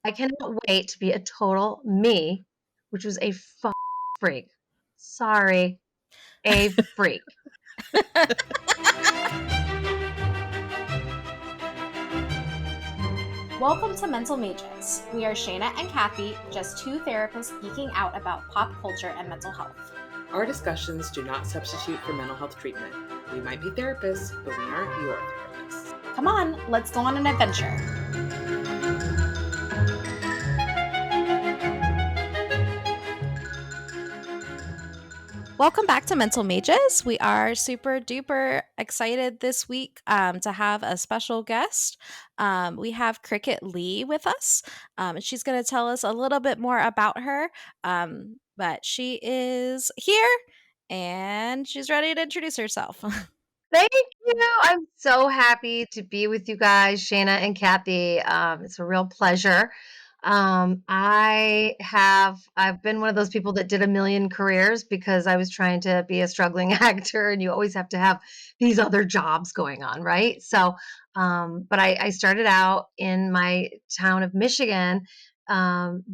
I cannot wait to be a total me, which was a freak. Sorry, a freak. Welcome to Mental Mages. We are Shayna and Kathy, just two therapists geeking out about pop culture and mental health. Our discussions do not substitute for mental health treatment. We might be therapists, but we aren't your therapists. Come on, let's go on an adventure. Welcome back to Mental Mages. We are super duper excited this week to have a special guest. We have Cricket Leigh with us. And she's going to tell us a little bit more about her. But she is here and she's ready to introduce herself. Thank you. I'm so happy to be with you guys, Shayna and Kathy. It's a real pleasure. I've been one of those people that did a million careers because I was trying to be a struggling actor, and you always have to have these other jobs going on, right? So, but I started out in my town of Michigan,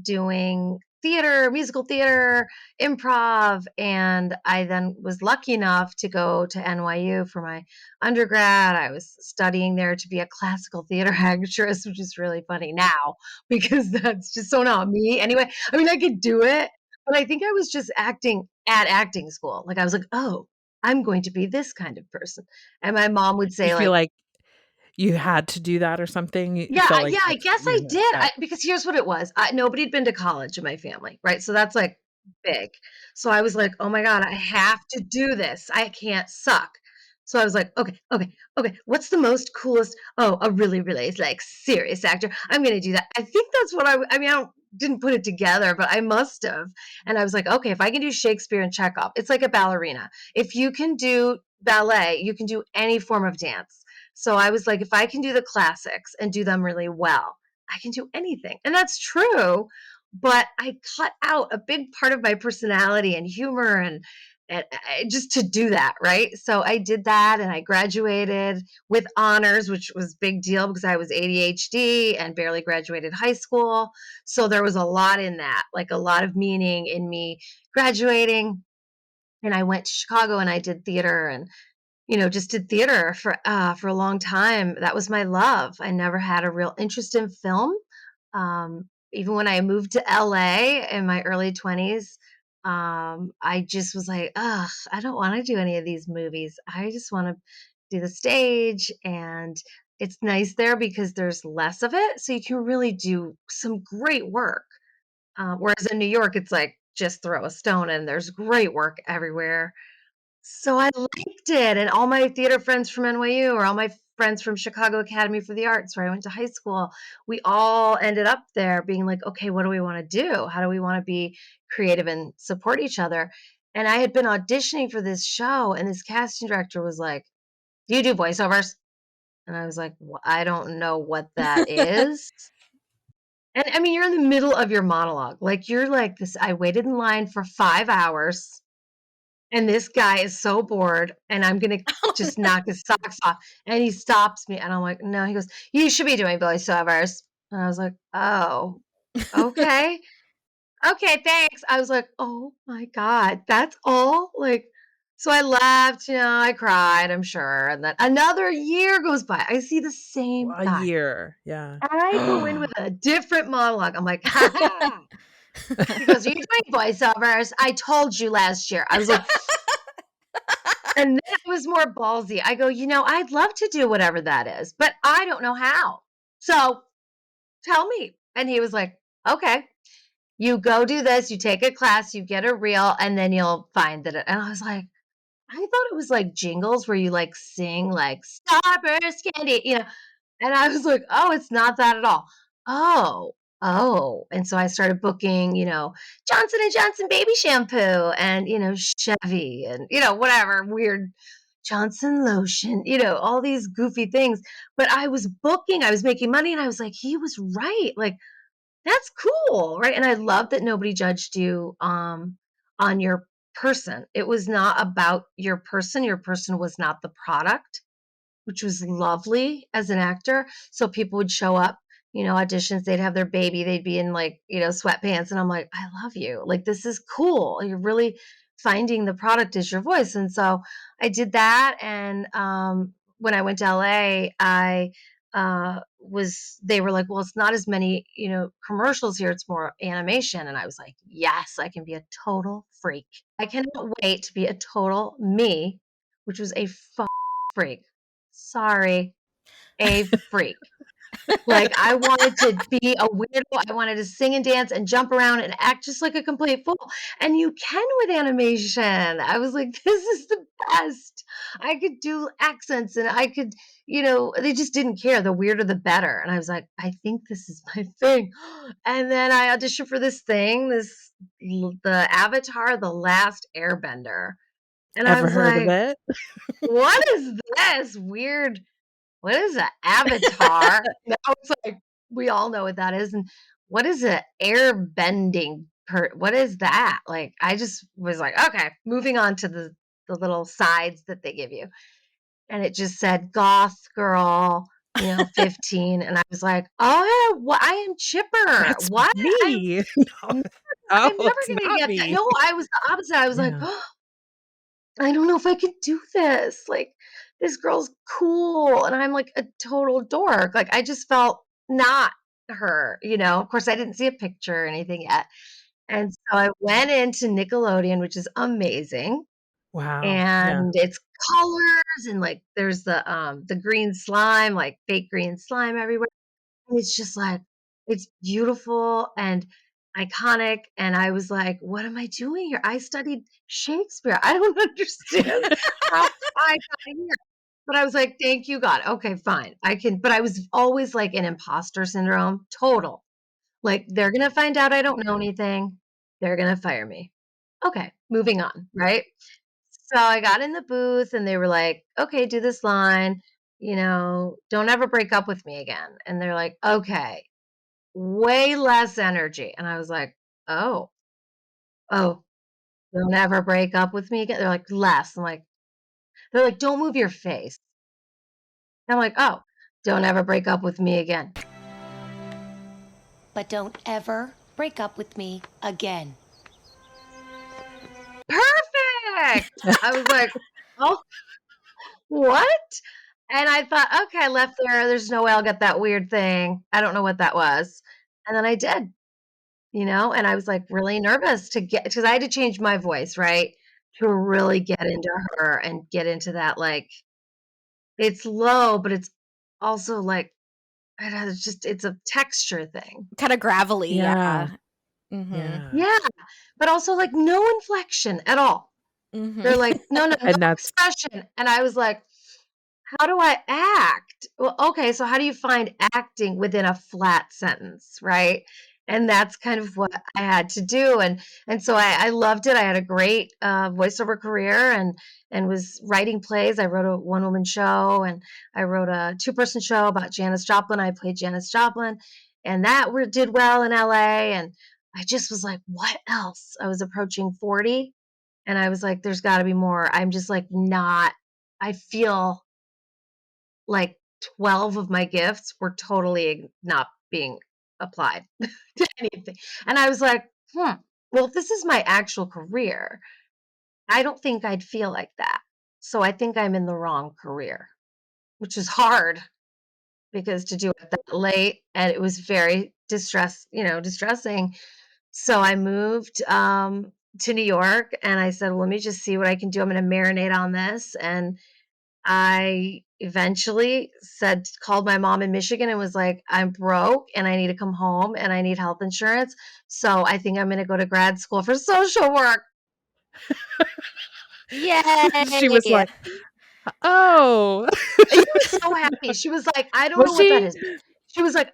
doing theater, musical theater, improv, and I then was lucky enough to go to NYU for my undergrad. I was studying there to be a classical theater actress, which is really funny now because that's just so not me. Anyway, I mean, I could do it, but I think I was just acting at acting school. Like I was like, oh, I'm going to be this kind of person. And my mom would You say feel like, like you had to do that or something? You yeah, felt like I that's guess your I next did. step? Because here's what it was. Nobody had been to college in my family, right? So that's like big. So I was like, oh my God, I have to do this. I can't suck. So I was like, okay. What's the most coolest? Oh, a really, really like serious actor. I'm going to do that. I think that's what I mean, didn't put it together, but I must have. And I was like, okay, if I can do Shakespeare and Chekhov, it's like a ballerina. If you can do ballet, you can do any form of dance. So I was like, if I can do the classics and do them really well, I can do anything. And that's true. But I cut out a big part of my personality and humor and just to do that, right? So I did that and I graduated with honors, which was a big deal because I was ADHD and barely graduated high school. So there was a lot in that, like a lot of meaning in me graduating. And I went to Chicago and I did theater and just did theater for a long time. That was my love. I never had a real interest in film. Even when I moved to LA in my early 20s, I just was like, ugh, I don't want to do any of these movies. I just want to do the stage. And it's nice there because there's less of it. So you can really do some great work. Whereas in New York, it's like just throw a stone and there's great work everywhere. So I liked it, and all my theater friends from NYU or all my friends from Chicago Academy for the Arts, where I went to high school, we all ended up there being like, okay, what do we want to do? How do we want to be creative and support each other? And I had been auditioning for this show, and this casting director was like, do you do voiceovers? And I was like, I don't know what that is. And I mean, you're in the middle of your monologue. Like, you're like this. I waited in line for 5 hours. And this guy is so bored, and I'm gonna just knock his socks off. And he stops me, and I'm like, no. He goes, you should be doing voiceovers. And I was like, oh, okay. Okay, thanks. I was like, oh my God, that's all? Like, so I left, I cried, I'm sure. And then another year goes by. I see the same A guy. year, yeah. I go in with a different monologue. I'm like, ha ha. He goes, are you doing voiceovers? I told you last year. I was like, and then I was more ballsy. I go, I'd love to do whatever that is, but I don't know how. So tell me. And he was like, okay, you go do this, you take a class, you get a reel, and then you'll find that. And I was like, I thought it was like jingles where you like sing like Starburst candy. And I was like, oh, it's not that at all. Oh. And so I started booking, Johnson and Johnson baby shampoo and, Chevy and, whatever weird Johnson lotion, all these goofy things. But I was booking, I was making money, and I was like, he was right. Like, that's cool, right? And I love that nobody judged you on your person. It was not about your person. Your person was not the product, which was lovely as an actor. So people would show up auditions, they'd have their baby, they'd be in like, sweatpants. And I'm like, I love you. Like, this is cool. You're really finding the product as your voice. And so I did that. And when I went to LA, they were like, well, it's not as many, commercials here. It's more animation. And I was like, yes, I can be a total freak. I cannot wait to be a total me, which was a freak. Sorry, a freak. Like, I wanted to be a weirdo, I wanted to sing and dance and jump around and act just like a complete fool, and you can with animation. I was like, "This is the best." I could do accents and I could they just didn't care, the weirder the better, and I was like, "I think this is my thing." And then I auditioned for this thing, the Avatar: The Last Airbender, and I Ever was heard of like, it? "What is this weird what is an avatar?" Now it's like, we all know what that is, and what is a air bending what is that? Like, I just was like, "Okay," moving on to the little sides that they give you, and it just said, "Goth girl, 15," and I was like, "Oh, yeah, I am chipper. That's What? me. No. I'm Oh, I'm never it's gonna not get that." me. No, I was the opposite. I was like, Yeah. I don't know if I could do this. Like, this girl's cool, and I'm like a total dork. Like, I just felt not her, Of course, I didn't see a picture or anything yet. And so I went into Nickelodeon, which is amazing, Wow. Yeah. and it's colors and like there's the green slime, like fake green slime everywhere. And it's just like, it's beautiful and iconic. And I was like, what am I doing here? I studied Shakespeare. I don't understand how I got here. But I was like, thank you, God. Okay, fine. I can. But I was always like an imposter syndrome, total. Like, they're going to find out I don't know anything. They're going to fire me. Okay, moving on. Right. So I got in the booth and they were like, okay, do this line, don't ever break up with me again. And they're like, okay, way less energy. And I was like, oh, oh, don't ever break up with me again. They're like, less. They're like, don't move your face. And I'm like, oh, don't ever break up with me again. But don't ever break up with me again. Perfect. I was like, oh, what? And I thought, okay, I left there. There's no way I'll get that weird thing. I don't know what that was. And then I did. And I was like really nervous because I had to change my voice, right? To really get into her and get into that, like, it's low, but it's also like, I don't know, it's a texture thing. Kinda gravelly, Yeah. yeah. Mhm. Yeah. Yeah. But also like no inflection at all. Mhm. They're like, no, no, no And that's expression. And I was like, how do I act? Well, okay, so how do you find acting within a flat sentence, right? And that's kind of what I had to do, and so I loved it. I had a great voiceover career, and was writing plays. I wrote a one woman show, and I wrote a two-person show about Janis Joplin. I played Janis Joplin, and did well in LA. And I just was like, what else? I was approaching 40, and I was like, there's got to be more. I'm just like not. I feel like 12 of my gifts were totally not being applied to anything. And I was like, well, if this is my actual career, I don't think I'd feel like that. So I think I'm in the wrong career, which is hard because to do it that late, and it was very distressing. So I moved to New York, and I said, well, let me just see what I can do. I'm going to marinate on this. And I eventually called my mom in Michigan and was like, I'm broke and I need to come home and I need health insurance. So I think I'm going to go to grad school for social work. she was Yay! like, "Oh." You were so happy. She was like, I don't know Was what that she? is. She was like,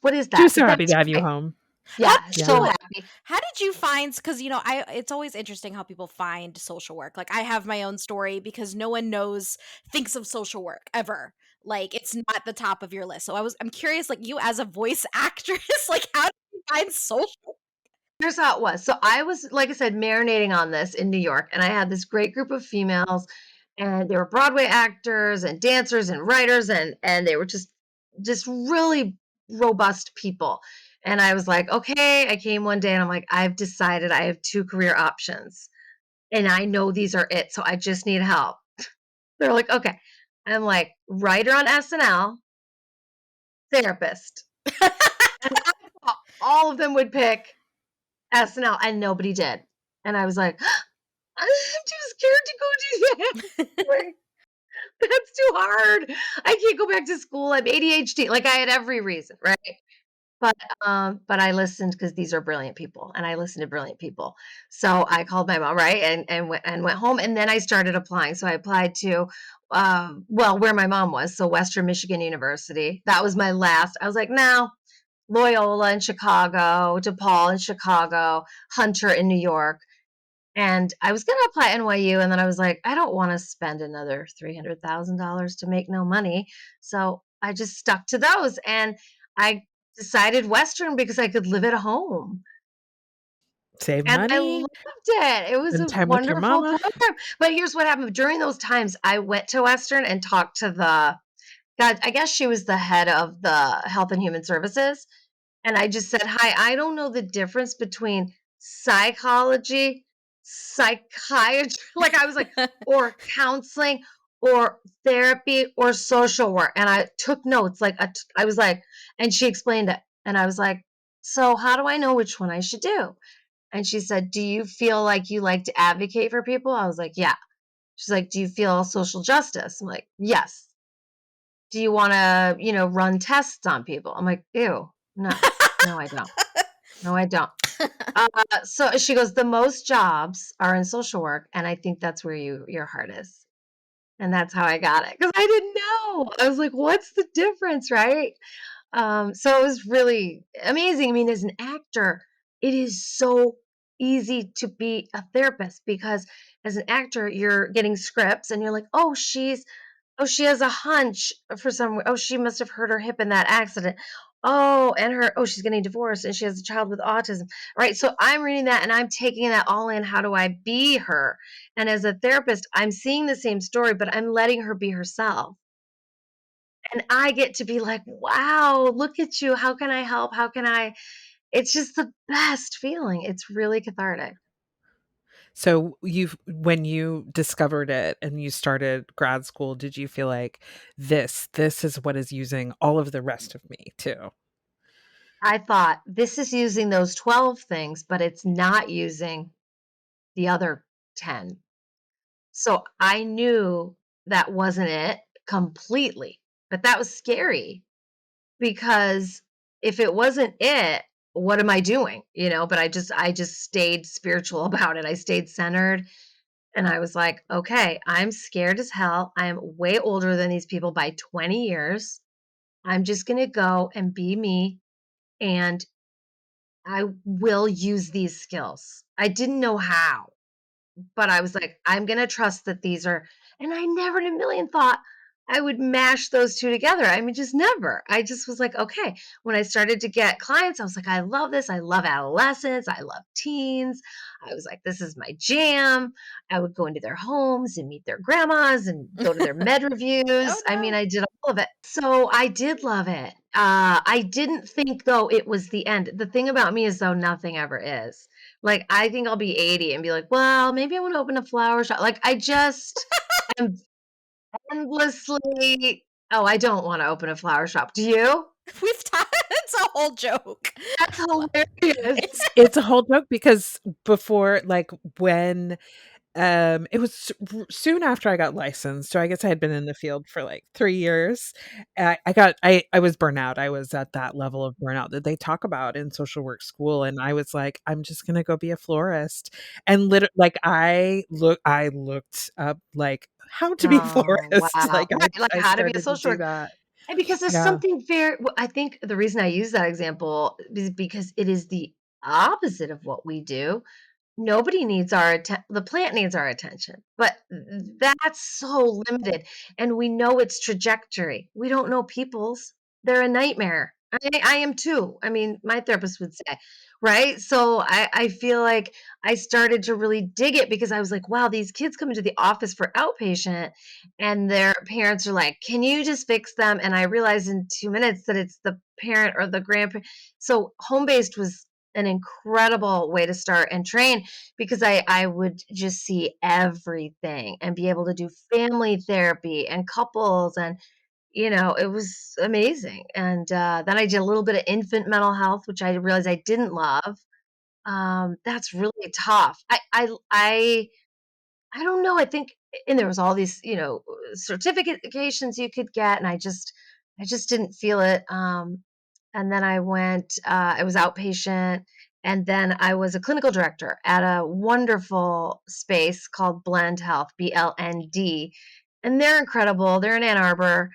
what is She that? was so But happy that's to have you great. home. How Yeah, did so Yeah. you happy. how did you find, because I it's always interesting how people find social work. Like, I have my own story because no one thinks of social work ever. Like, it's not the top of your list. So I'm curious, like, you as a voice actress, like, how did you find social? Here's how it was. So I was, like I said, marinating on this in New York, and I had this great group of females, and they were Broadway actors and dancers and writers, and they were just really robust people. And I was like, okay, I came one day and I'm like, I've decided I have 2 career options and I know these are it. So I just need help. They're like, okay. I'm like, writer on SNL, therapist. And I thought all of them would pick SNL and nobody did. And I was like, I'm too scared to go do that. Like, that's too hard. I can't go back to school. I'm ADHD. Like I had every reason, right? But I listened because these are brilliant people, and I listened to brilliant people. So I called my mom, right, and went home, and then I started applying. So I applied to, well, where my mom was, so Western Michigan University. That was my last. I was like, no, Loyola in Chicago, DePaul in Chicago, Hunter in New York. And I was gonna apply NYU, and then I was like, I don't wanna spend another $300,000 to make no money. So I just stuck to those, and I decided Western because I could live at home, Save and I money, loved it. It was spend a time with your wonderful mama. program. But here's what happened. During those times, I went to Western and talked to the God, I guess she was the head of the Health and Human Services. And I just said, "Hi, I don't know the difference between psychology, psychiatry," like, I was like, "or counseling, or therapy, or social work." And I took notes, like, I was like, and she explained it. And I was like, "So how do I know which one I should do?" And she said, "Do you feel like you like to advocate for people?" I was like, "Yeah." She's like, "Do you feel social justice?" I'm like, "Yes." "Do you wanna, run tests on people?" I'm like, "Ew, no. No, I don't. No, I don't." So she goes, "The most jobs are in social work, and I think that's where your heart is." And that's how I got it because I didn't know. I was like, "What's the difference?" Right? So it was really amazing. I mean, as an actor, it is so easy to be a therapist because as an actor, you're getting scripts and you're like, oh, she has a hunch for some oh, she must have hurt her hip in that accident. She's getting divorced and she has a child with autism. Right? So I'm reading that and I'm taking that all in. How do I be her? And as a therapist, I'm seeing the same story, but I'm letting her be herself. And I get to be like, "Wow, look at you. How can I help? How can I?" It's just the best feeling. It's really cathartic. So when you discovered it and you started grad school, did you feel like this is what is using all of the rest of me too? I thought, "This is using those 12 things, but it's not using the other 10." So I knew that wasn't it completely, but that was scary because if it wasn't it, what am I doing? But I just stayed spiritual about it. I stayed centered and I was like, okay, I'm scared as hell. I am way older than these people by 20 years. I'm just going to go and be me and I will use these skills. I didn't know how. But I was like, "I'm gonna trust that these are," and I never in a million thought I would mash those 2 together. I mean, just never. I just was like, "Okay." When I started to get clients, I was like, "I love this. I love adolescents. I love teens." I was like, "This is my jam." I would go into their homes and meet their grandmas and go to their med Oh reviews. I mean, no. I did all of it. So I did love it. I didn't think, though, it was the end. The thing about me is, though, nothing ever is. Like, I think I'll be 80 and be like, "Well, maybe I wanna open a flower shop." Like, I just am endlessly oh, I don't wanna open a flower shop. Do you? It's a whole joke. That's hilarious. It's a whole joke because before, like, when it was soon after I got licensed, so I guess I had been in the field for like 3 years. I was burnout. I was at that level of burnout that they talk about in social work school, and I was like, "I'm just gonna go be a florist." And like, I looked up, like, how to be a Oh, florist. wow. Like, Right, like, I how to be a started to social do worker. that. And because there's Yeah. something very well, I think the reason I use that example is because it is the opposite of what we do. Nobody needs our the plant needs our attention, but that's so limited, and we know its trajectory. We don't know people's. They're a nightmare. I am too. I mean, my therapist would say, right? So I feel like I started to really dig it because I was like, wow, these kids come into the office for outpatient and their parents are like, can you just fix them? And I realized in 2 minutes that it's the parent or the grandparent. So home based was an incredible way to start and train because I would just see everything and be able to do family therapy and couples and it was amazing, and, then I did a little bit of infant mental health, which I realized I didn't love. That's really tough. I don't know, I think and there was all these, certifications you could get, and I just didn't feel it, and then I was outpatient, and then I was a clinical director at a wonderful space called Blend Health, BLND, and they're incredible, they're in Ann Arbor,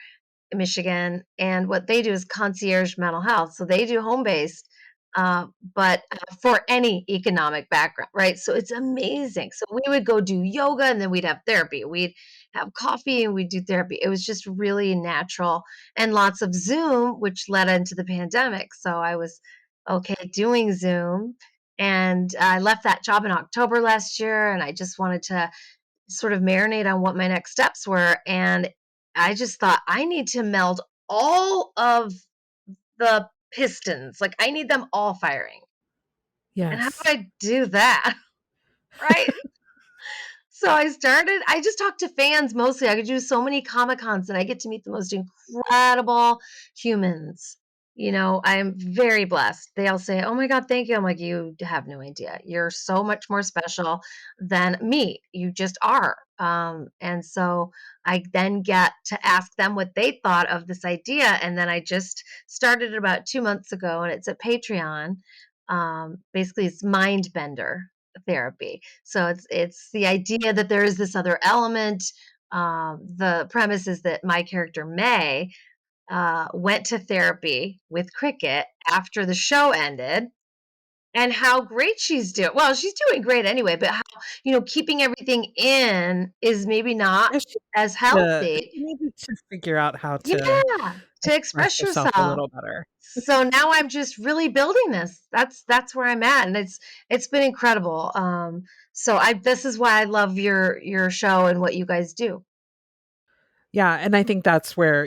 Michigan, and what they do is concierge mental health. So they do home based, but for any economic background, right? So it's amazing. So we would go do yoga and then we'd have therapy. We'd have coffee and we'd do therapy. It was just really natural and lots of Zoom, which led into the pandemic. So I was okay doing Zoom. And I left that job in October last year, and I just wanted to sort of marinate on what my next steps were. And I just thought I need to meld all of the pistons. Like I need them all firing. And how do Yes. I do that? Right? So I just talk to fans mostly. I could do so many Comic Cons and I get to meet the most incredible humans. I'm very blessed. They all say, "Oh my God, thank you." I'm like, "You have no idea. You're so much more special than me. You just are." And so I then get to ask them what they thought of this idea. And then I just started it about 2 months ago and it's a Patreon. Basically, it's MindBender therapy. So it's the idea that there is this other element. The premise is that my character May went to therapy with Cricket after the show ended, and how great she's doing. Well, she's doing great anyway, but how keeping everything in is maybe not Yeah, she as she healthy. needed to figure out how to Yeah, to express express herself a yourself. little better. So now I'm just really building this. That's where I'm at, and it's been incredible. So I this is why I love your show and what you guys do. Yeah, and I think that's where,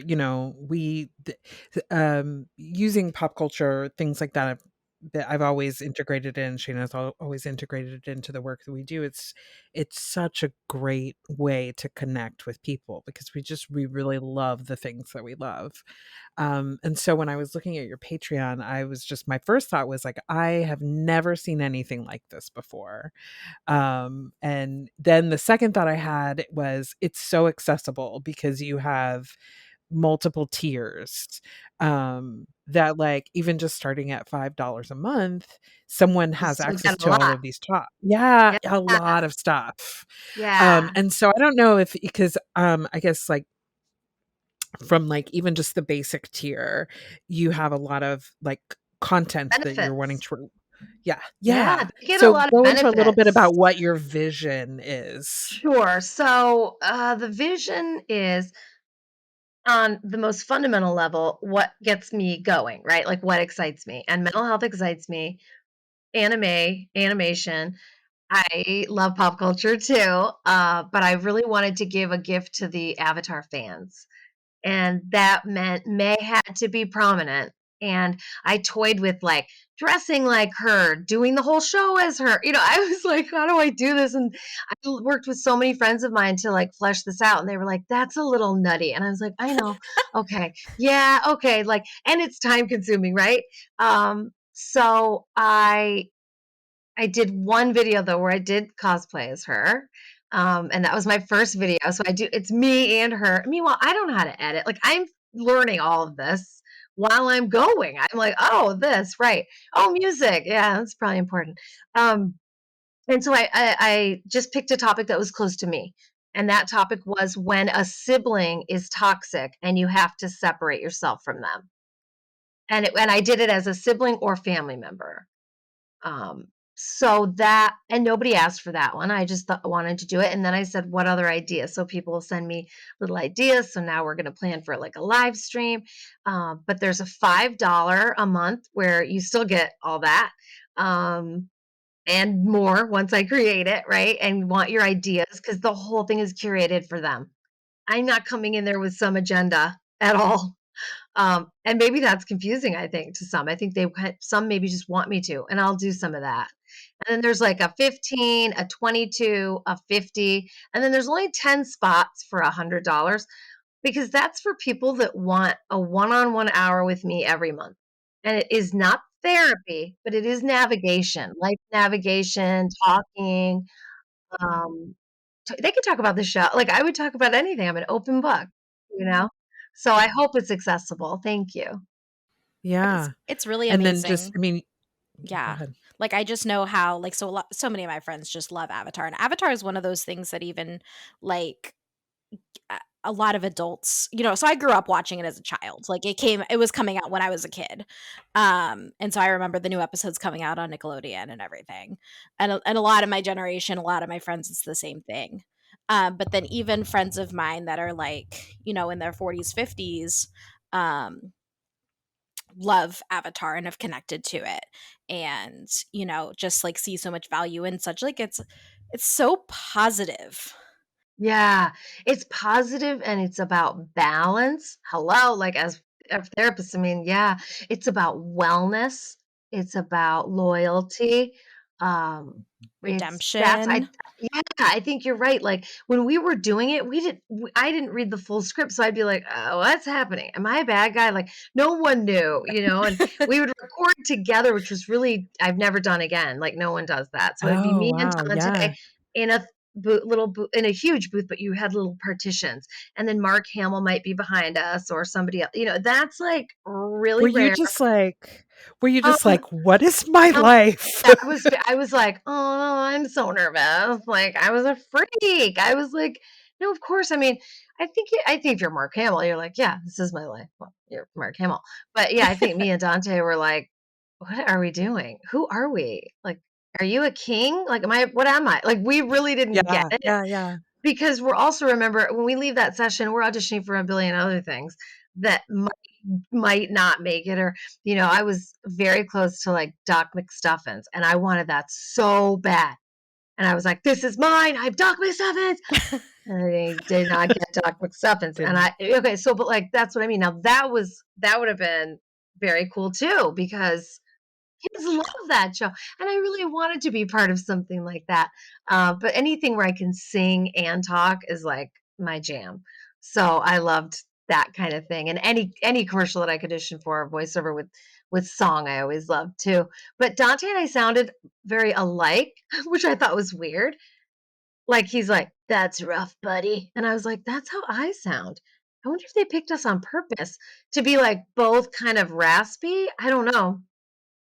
using pop culture, things like that I've always integrated in, Shayna's always integrated into the work that we do. It's such a great way to connect with people because we really love the things that we love. And so when I was looking at your Patreon, my first thought was like, I have never seen anything like this before. And then the second thought I had was it's so accessible because you have multiple tiers, that like even just starting at $5 a month, someone You has still access get a to all lot. of these top. Yeah, Yeah, a lot of stuff. yeah. And so I don't know if because I guess like from like even just the basic tier, you have a lot of like content that you're wanting Benefits. to. Yeah, Yeah, yeah. they get a So lot of go into a little bit benefits. about what your vision is. Sure. So the vision is on the most fundamental level, what gets me going, right? Like what excites me. And mental health excites me. Animation. I love pop culture too. But I really wanted to give a gift to the Avatar fans. And that meant May had to be prominent. And I toyed with like dressing like her, doing the whole show as her. I was like, how do I do this? And I worked with so many friends of mine to like flesh this out. And they were like, that's a little nutty. And I was like, I know. Okay. Yeah. Okay. Like, and it's time consuming, right? So I did one video though where I did cosplay as her. And that was my first video. So it's me and her. Meanwhile, I don't know how to edit. Like I'm learning all of this while I'm going. I'm like, oh, this, right. Oh, music. Yeah, that's probably important. Um, and so I just picked a topic that was close to me. And that topic was when a sibling is toxic and you have to separate yourself from them. And I did it as a sibling or family member. So that, and nobody asked for that one. I just wanted to do it. And then I said, what other ideas? So people will send me little ideas. So now we're going to plan for like a live stream. But there's a $5 a month where you still get all that. And more once I create it, right? And want your ideas because the whole thing is curated for them. I'm not coming in there with some agenda at all. And maybe that's confusing, I think, to some. I think some maybe just want me to, and I'll do some of that. And then there's like a 15, a 22, a 50, and then there's only 10 spots for $100 because that's for people that want a one-on-one hour with me every month. And it is not therapy, but it is navigation, life navigation, talking. Um, they could talk about the show. Like I would talk about anything. I'm an open book, you know? So I hope it's accessible. Thank you. It's Yeah. it's really And then just, amazing. I mean, go Yeah. ahead. Like I just know how like so many of my friends just love Avatar. And Avatar is one of those things that even like a lot of adults, so I grew up watching it as a child. Like it was coming out when I was a kid. And so I remember the new episodes coming out on Nickelodeon and everything. And a lot of my generation, a lot of my friends, it's the same thing. But then even friends of mine that are like, in their 40s, 50s, um, love Avatar and have connected to it and, just like see so much value in such like it's so positive. Yeah, it's positive and it's about balance. Hello, like as a therapist, I mean, yeah, it's about wellness. It's about loyalty. Um, Redemption. yeah, I think you're right. Like when we were doing it, I didn't read the full script, so I'd be like, oh, what's happening? Am I a bad guy? Like no one knew, and we would record together, which was really, I've never done again. Like no one does that. So it'd be Oh, me and wow. Dante Yeah. in a little booth, in a huge booth, but you had little partitions, and then Mark Hamill might be behind us or somebody else. That's like Were really you rare. just like, were you just Um, like, what is my um, life? I was like, oh, I'm so nervous. Like I was a freak. I was like, no, of course. I mean, I think if you're Mark Hamill, you're like, yeah, this is my life. Well, you're Mark Hamill, but yeah, I think me and Dante were like, what are we doing? Who are we? Like, are you a king? Like, what am I? Like, we really didn't get Yeah. it. Yeah. Yeah. Because we're also, remember, when we leave that session, we're auditioning for a billion other things that might not make it. Or, I was very close to like Doc McStuffins, and I wanted that so bad. And I was like, this is mine. I'm Doc McStuffins. And I did not get Doc McStuffins. And Didn't. okay, so, but like, that's what I mean. Now, that would have been very cool too, because kids love that show, and I really wanted to be part of something like that. But anything where I can sing and talk is like my jam. So I loved that kind of thing, and any commercial that I could audition for, voiceover with song, I always loved too. But Dante and I sounded very alike, which I thought was weird. Like he's like, "That's rough, buddy," and I was like, "That's how I sound." I wonder if they picked us on purpose to be like both kind of raspy. I don't know.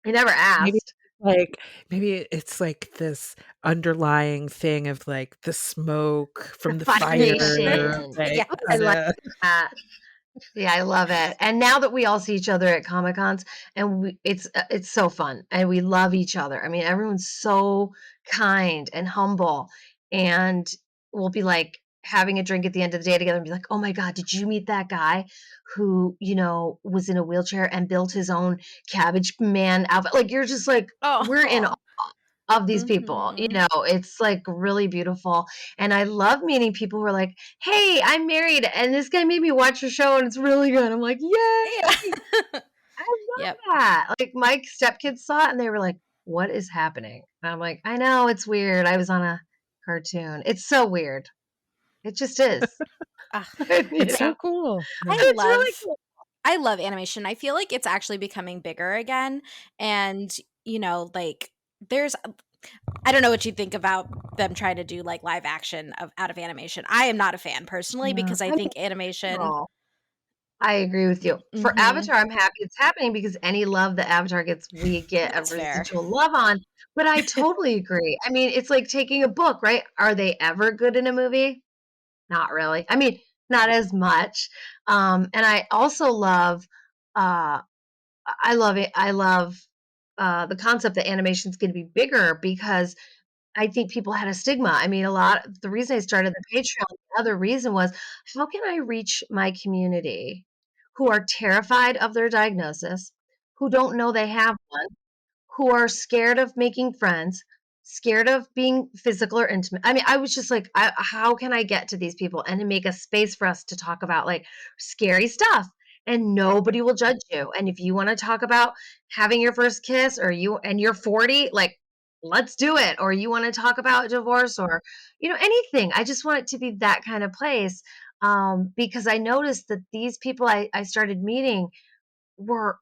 I never Maybe asked. like, maybe it's like this underlying thing of like the smoke The from the Fire fire, Nation. like I Yes. like kinda. that. Yeah, I love it. And now that we all see each other at Comic Cons, and it's so fun, and we love each other. I mean, everyone's so kind and humble, and we'll be like having a drink at the end of the day together and be like, "Oh my God, did you meet that guy who, was in a wheelchair and built his own Cabbage Man outfit?" Like you're just like, we're in Oh. of these people. Mhm. It's like really beautiful. And I love meeting people who are like, hey, I'm married and this guy made me watch your show and it's really good. I'm like, yay, Yeah. I love Yep. that. Like my stepkids saw it and they were like, what is happening? And I'm like, I know, it's weird. I was on a cartoon. It's so weird. It just is. Ah, It's I so cool. Yeah. I It's really love cool. I love animation. I feel like it's actually becoming bigger again. And, like there's I don't know what you think about them trying to do like live action out of animation. I am not a fan personally Yeah. because I I think mean, animation. no. I agree with you. For Mhm. Avatar, I'm happy it's happening because any love that Avatar gets, we get a That's fair. residual love on. But I totally agree. I mean, it's like taking a book, right? Are they ever good in a movie? Not really. I mean, not as much. And I also love, I love it. I love the concept that animation is going to be bigger because I think people had a stigma. I mean, the reason I started the Patreon, the other reason was how can I reach my community who are terrified of their diagnosis, who don't know they have one, who are scared of making friends, scared of being physical or intimate. I mean, I was just like, how can I get to these people and to make a space for us to talk about like scary stuff? And nobody will judge you. And if you want to talk about having your first kiss or you're 40, like let's do it. Or you want to talk about divorce or, anything. I just want it to be that kind of place. Because I noticed that these people I started meeting were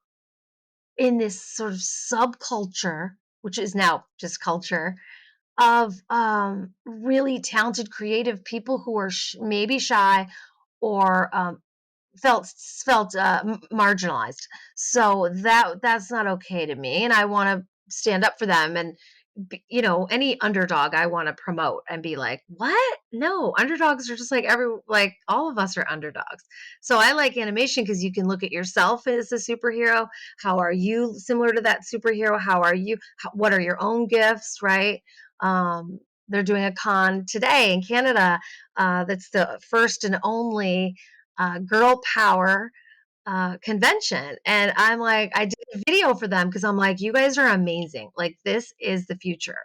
in this sort of subculture, which is now just culture, of really talented, creative people who are maybe shy or felt marginalized. So that's not okay to me, and I want to stand up for them. And any underdog I want to promote and be like, what? No, underdogs are just like all of us are underdogs. So I like animation because you can look at yourself as a superhero. How are you similar to that superhero? How are you? What are your own gifts? Right? They're doing a con today in Canada. That's the first and only girl power convention. And I'm like, I did a video for them because I'm like, you guys are amazing. Like, this is the future.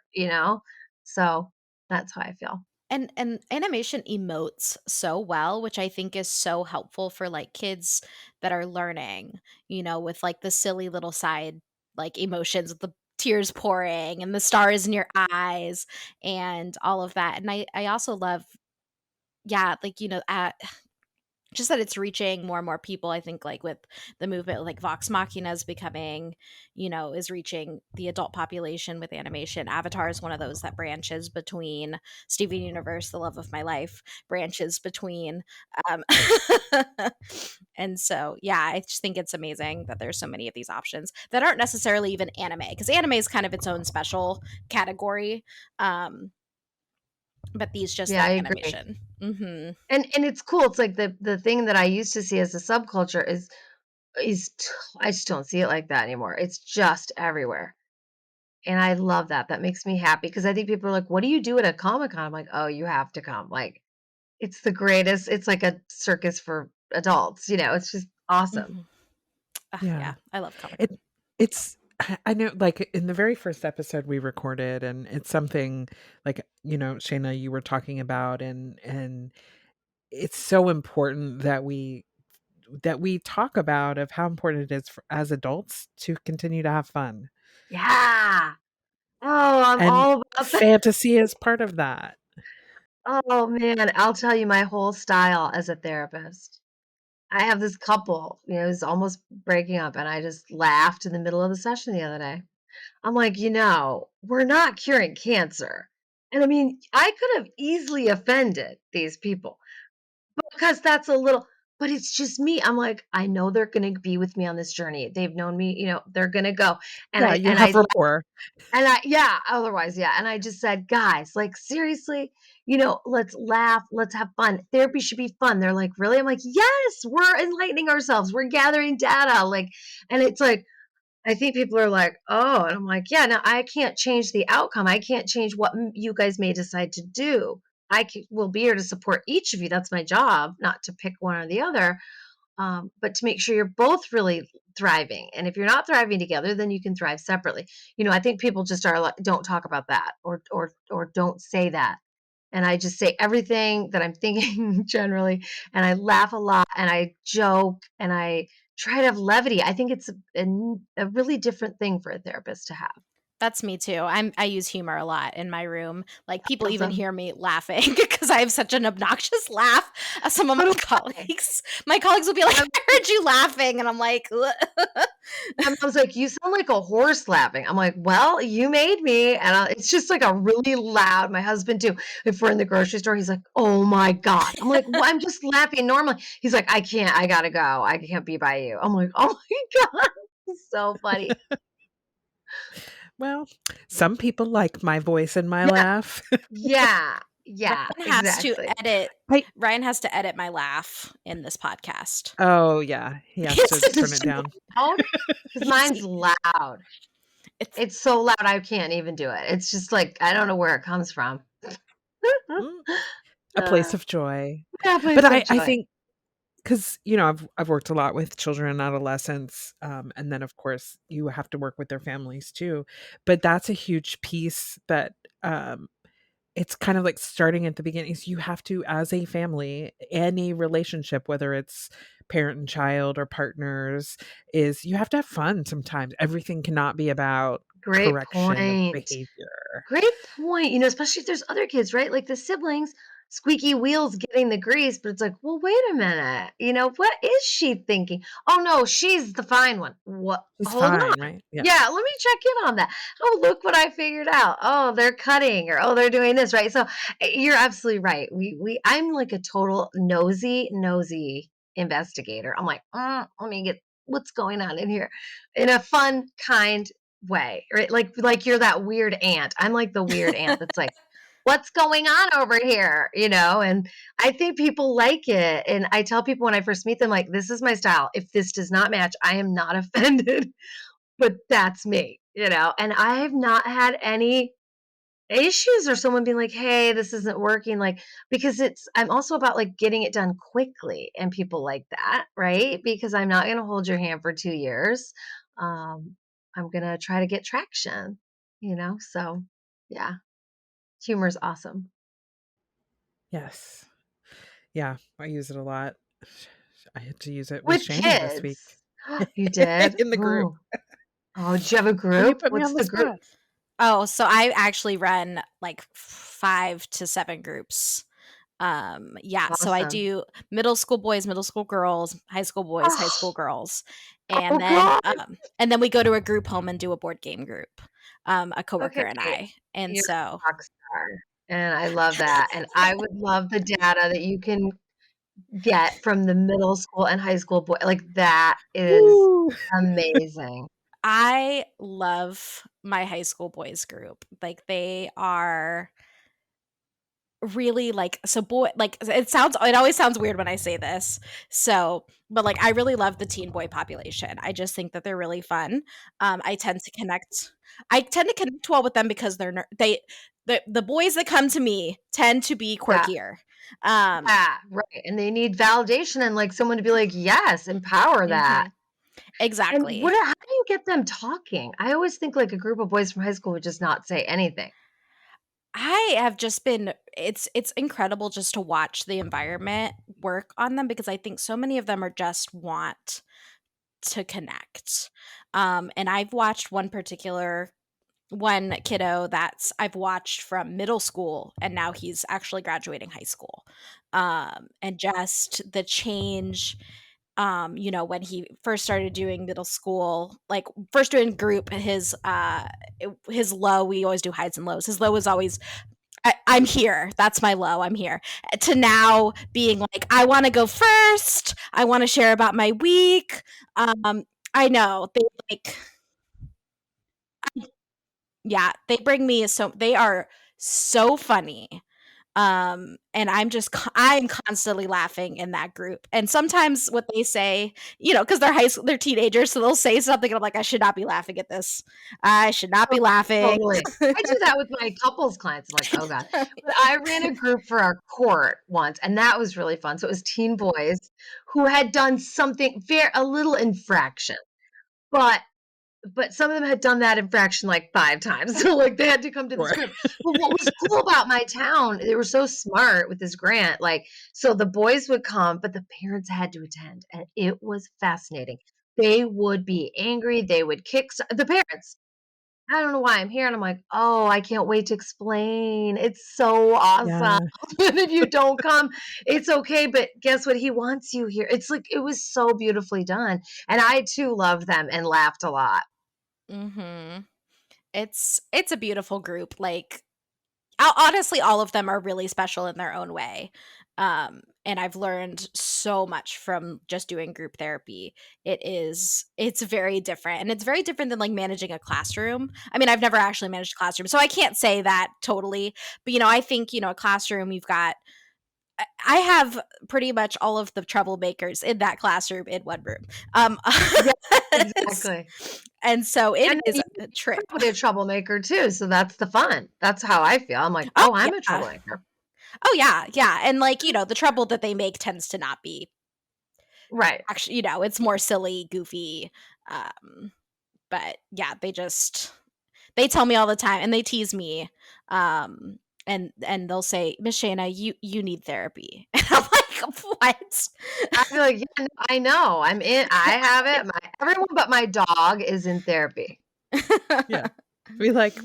So that's how I feel. And animation emotes so well, which I think is so helpful for like kids that are learning, with like the silly little side like emotions with the tears pouring and the stars in your eyes and all of that. And I also love, yeah, like just that it's reaching more and more people. I think like with the movement, like Vox Machina is becoming, is reaching the adult population with animation. Avatar is one of those that branches between Steven Universe, the love of my life, branches between. Um, and so, yeah, I just think it's amazing that there's so many of these options that aren't necessarily even anime, because anime is kind of its own special category. Um, but these just Yeah, I that agree. animation. Mm-hmm. And it's cool. It's like the thing that I used to see as a subculture I just don't see it like that anymore. It's just everywhere. And I love that. That makes me happy because I think people are like, what do you do at a Comic Con? I'm like, oh, you have to come. Like, it's the greatest. It's like a circus for adults. It's just awesome. Mm-hmm. Yeah. Yeah, I love Comic It Con. it's I know, like, in the very first episode we recorded, and it's something like, Shayna, you were talking about, and it's so important that we talk about of how important it is for, as adults, to continue to have fun. Yeah. Oh, I'm And all about that. fantasy is part of that. Oh man, I'll tell you my whole style as a therapist. I have this couple, who's almost breaking up, and I just laughed in the middle of the session the other day. I'm like, we're not curing cancer. And I mean, I could have easily offended these people because that's a little, but it's just me. I'm like, I know they're going to be with me on this journey. They've known me, they're going to go. And Yeah, I, you and I have rapport. yeah, otherwise, yeah. And I just said, guys, like, seriously, let's laugh, let's have fun. Therapy should be fun. They're like, really? I'm like, yes, we're enlightening ourselves, we're gathering data. Like, and it's like, I think people are like, oh, and I'm like, yeah, no, I can't change the outcome. I can't change what you guys may decide to do. Will be here to support each of you. That's my job, not to pick one or the other, but to make sure you're both really thriving. And if you're not thriving together, then you can thrive separately. I think people just are like, don't talk about that or don't say that. And I just say everything that I'm thinking generally, and I laugh a lot and I joke and I try to have levity. I think it's a really different thing for a therapist to have. That's me too. I use humor a lot in my room. Like people even Awesome. hear me laughing because I have such an obnoxious laugh. Some of So my do I. colleagues will be like, My, "I heard you laughing," and I'm like, my mom's like, you sound like a horse laughing. I'm like, well, you made me. And it's just like a really loud, my husband too. If we're in the grocery store, he's like, oh my God. I'm like, well, I'm just laughing normally. He's like, I can't, I gotta go. I can't be by you. I'm like, oh my God. It's so funny. Well, some people like my voice and my Yeah. laugh. Yeah. Yeah, Ryan has to exactly. edit. I Ryan has to edit my laugh in this podcast. Oh, yeah, he He has has to to turn Is it she down. loud? Because he's- mine's loud. It's so loud, I can't even do it. It's just like, I don't know where it comes from. Mm, a place Uh, of joy. yeah, But place of I joy. think 'cause, I've worked a lot with children and adolescents, and then, of course, you have to work with their families too, but that's a huge piece that, it's kind of like starting at the beginning is you have to, as a family, any relationship, whether it's parent and child or partners, is you have to have fun sometimes. Everything cannot be about Great correction of point. behavior. Great point. Especially if there's other kids, right? Like the siblings, squeaky wheels getting the grease, but it's like, well, wait a minute. What is she thinking? Oh no, she's the fine one. What? It's Hold fine, on. right? Yeah. Yeah, let me check in on that. Oh, look what I figured out. Oh, they're cutting, or oh, they're doing this, right? So you're absolutely right. I'm like a total nosy investigator. I'm like, let me get what's going on in here in a fun, kind way, right? Like you're that weird aunt. I'm like the weird aunt that's like, what's going on over here? And I think people like it. And I tell people when I first meet them, like, this is my style. If this does not match, I am not offended, but that's me. And I have not had any issues or someone being like, hey, this isn't working. Like, because I'm also about like getting it done quickly and people like that, right? Because I'm not going to hold your hand for 2 years. Um, I'm going to try to get traction. So yeah, humor is awesome. Yes. Yeah, I use it a lot. I had to use it with With Shayna this week kids. You did? in the group. Oh. Oh, did you have a Oh, you group? put me What's on the the group? spot. Oh, so I actually run like 5 to 7 groups. Yeah, so I Awesome. do middle school boys, middle school girls, high school boys, high Oh, school girls. oh God. And then we go to a group home and do a board game group. A coworker Okay. and I. And You're so a rock star. And I love that. And I would love the data that you can get from the middle school and high school boy. Like that is Woo! amazing. I love my high school boys group. Like they are really like so boy like it always sounds weird when I say this. But like I really love the teen boy population. I just think that they're really fun. I tend to connect well with them because the boys that come to me tend to be Yeah. quirkier. Um Yeah. Right. And they need validation and like someone to be like, yes, empower that. mhm, And exactly. how do you get them talking? I always think like a group of boys from high school would just not say anything. I have just been it's incredible just to watch the environment work on them because I think so many of them are just want to connect. And I've watched one kiddo that's I've watched from middle school and now he's actually graduating high school. And just the change when he first started doing middle school, like first doing group, his low, we always do highs and lows. His low was always I'm here. That's my low. I'm here. To now being like, I want to go first. I want to share about my week. Um, I know like, yeah, they bring me they are so funny. And I'm constantly laughing in that group. And sometimes what they say, because they're high school, they're teenagers, so they'll say something, and I'm like, I should not be laughing at this. I should not be laughing. Totally. I do that with my couples clients. I'm like, oh God. But I ran a group for our court once, and that was really fun. So it was teen boys who had done something a little infraction, but some of them had done that infraction like 5 times. So like they had to come to this Sure. group. But what was cool about my town, they were so smart with this grant. Like, so the boys would come, but the parents had to attend. And it was fascinating. They would be angry. They would kick the parents. I don't know why I'm here. And I'm like, oh, I can't wait to explain. It's so awesome. Yeah. And if you don't come, it's okay. But guess what? He wants you here. It's like, it was so beautifully done. And I too loved them and laughed a lot. Mhm. It's a beautiful group. Like honestly, all of them are really special in their own way. And I've learned so much from just doing group therapy. It's very different. And it's very different than like managing a classroom. I mean, I've never actually managed a classroom, so I can't say that totally. But I think, a classroom, you've got I have pretty much all of the troublemakers in that classroom in one room. Yeah, exactly. And so it And then is you're a trip. probably a troublemaker too, so that's the fun. That's how I feel. I'm like, Oh "Oh, I'm a yeah. troublemaker." Oh yeah, yeah. And like, the trouble that they make tends to not be Right. actually, it's more silly, goofy. Um, but yeah, they tell me all the time and they tease me. And they'll say, Miss Shayna, you need therapy. And I'm like, what? I feel like, "Yeah, no, I know. I have it. My everyone but my dog is in therapy." Yeah. Be like,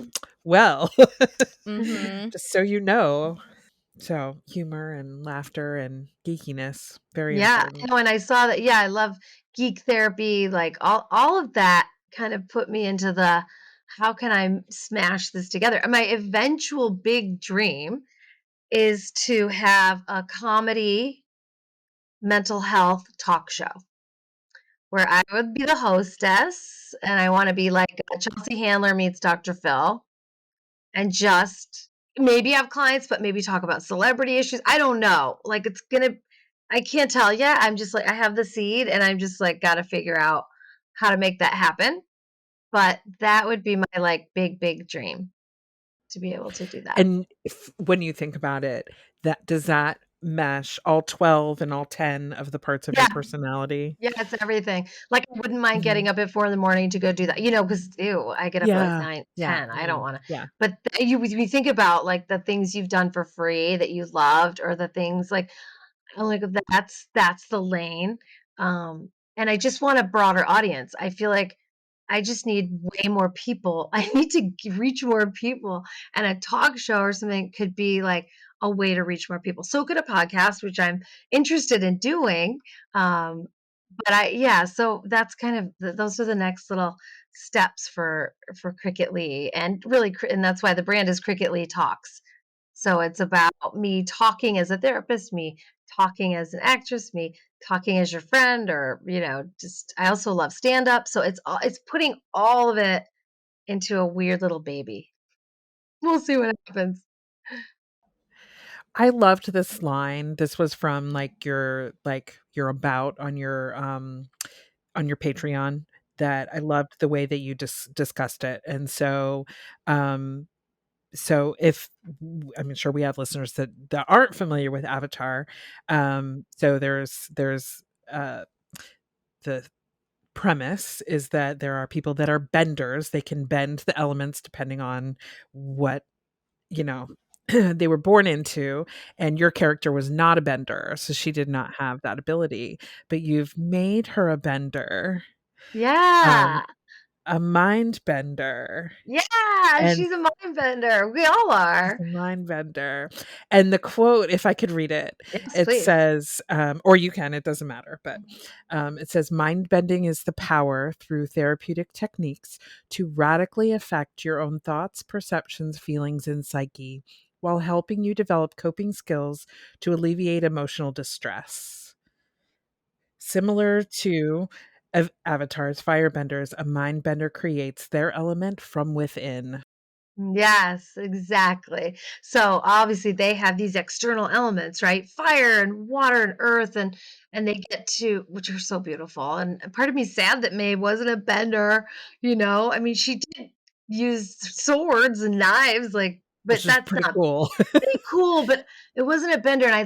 well, Mhm. just so you know. So humor and laughter and geekiness, very Yeah, important. and when I saw that, yeah, I love geek therapy, like, all of that kind of put me into the, "How can I smash this together?" And my eventual big dream is to have a comedy mental health talk show where I would be the hostess, and I wanna be like, Chelsea Handler meets Dr. Phil, and just maybe have clients, but maybe talk about celebrity issues. I don't know. Like, I can't tell yet. I'm just like, I have the seed, and I'm just like, gotta figure out how to make that happen. But that would be my like big, big dream to be able to do that. And when you think about it, that does that mesh all 12 and all 10 of the parts of your Yeah. personality? Yeah, it's everything. Like, I wouldn't mind getting Mhm. up at 4 in the morning to go do that, because ew, I get up at, like, Yeah. 9, Yeah. 10. I don't wanna, Yeah. but you think about, like, the things you've done for free that you loved, or the things, like, I'm like, that's the lane, and I just want a broader audience. I feel like I just need way more people. I need to reach more people, and a talk show or something could be, like, a way to reach more people. So could a podcast, which I'm interested in doing, um, but yeah, so that's kind of those are the next little steps for Cricket Lee, and really, and that's why the brand is Cricket Lee Talks. So it's about me talking as a therapist, me talking as an actress, me talking as your friend, or just I also love stand up. So it's putting all of it into a weird little baby. We'll see what happens. I loved this line. This was from your about on your Patreon, that I loved the way that you discussed it. And um so if I'm sure we have listeners that aren't familiar with Avatar. So there's the premise is that there are people that are benders. They can bend the elements depending on what, you know, they were born into, and your character was not a bender, so she did not have that ability, but you've made her a bender, um, Yeah. a mind bender, Yeah. and She's a mind bender. We all she's are. a mind bender. And the quote, if I could read it, Yes, it please. says, or you can, it doesn't matter, but it says, mind bending is the power through therapeutic techniques to radically affect your own thoughts, perceptions, feelings, and psyche while helping you develop coping skills to alleviate emotional distress. Similar to Avatar's firebenders, a mind bender creates their element from within. Yes, exactly. So obviously they have these external elements, right? Fire and water and earth, and they get to, which are so beautiful. And part of me is sad that May wasn't a bender, I mean, she did use swords and knives, like, but Which is that's pretty not cool. pretty cool, but it wasn't a bender. And I